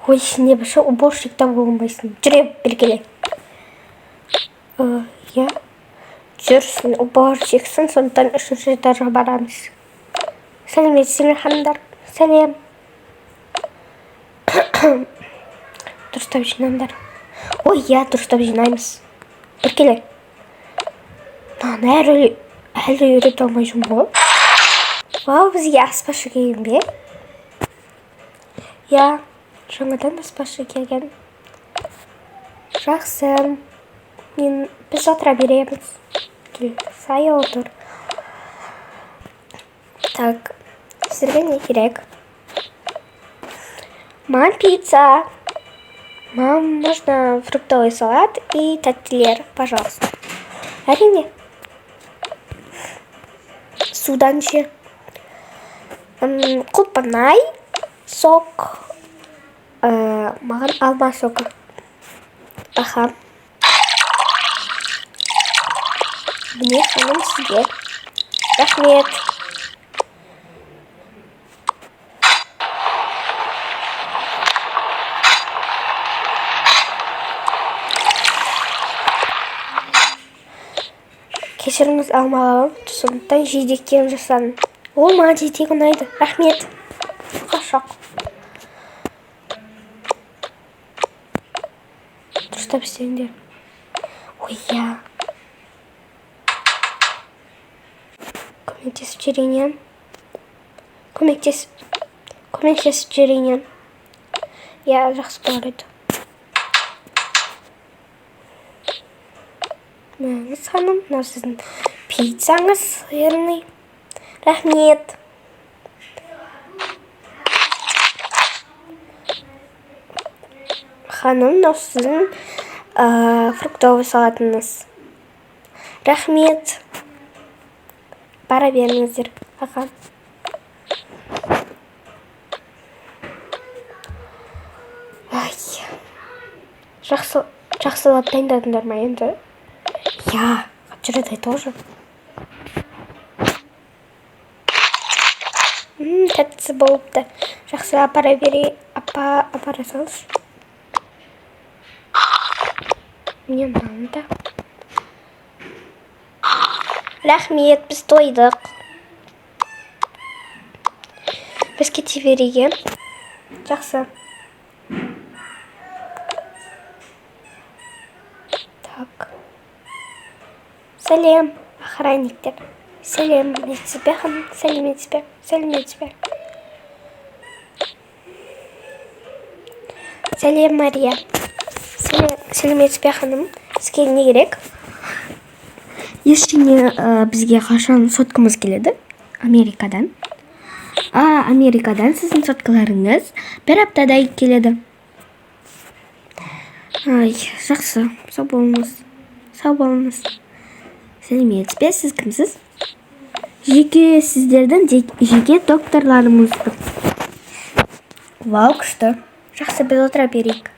Ой, ішінде бір уборщикта болмайсың. Жүре бергеле. Я жүрсің, уборщиксің, сондықтан 3-ші этажға барамыз. Сәлеметсіздер ханымдар. Сәлем. Дұрыстап жинаңдар. Ой, я дұрыстап жинаймыз. Бергеле. Наны әлі үйрет алмай жүрмін ғой. Вау, бізге аспашы келген бе? Я жаңадан аспашы келген. Жақсы. Біз отыра береміз. Сай отыр. Так, сіздерге не керек? Мам, пицца. Мам, можно фруктовый салат и тәттілер, пожалуйста. Әрине. Судан ше. Құлпынай, сок. Маған алма соғы. Аха. Міне ханым сізге. Рахмет. Кешіріңіз алмағалым, сондықтан жидектен жасадым. Ол маған жидек ұнайды. Рахмет. Қашақ. Дұрыстап істеңдер. Ой, я. Көмектесіп жүрейін. Көмектесіп жүрейін. Я жақсы көреді. Мәңіз ханым, мынау сіздің пиццаңыз сырный. Рахмет. Ханым, мынау сіздің фруктовый салатыңыз. Рахмет. Бара беріңіздер. Аға. Жақсылап дайындадыңдар ма енді? Я, вчера-то тоже. Тәттісі болыпты. Жақсы апара салшы. Мне надо. Рахмет, біз тойдық. Біз кете берейін. Жақсы. Так. Сәлем, охранниктер. Сәлем, тебе, ханым. Сәлем тебе. Сәлем, Мария. Сәлем тебе, ханым. Сізге не керек? Ештеңе бізге қашан соткамыз келеді? Америкадан. Америкадан сіздің соткаларыңыз бір аптадай келеді. Ай, жақсы. Сау болыңыз. Сәлеметсіз бе, сіз кімсіз? Сіздердің жеке докторларымызды. Вау, күшті. Жақсы, біз отыра берейік.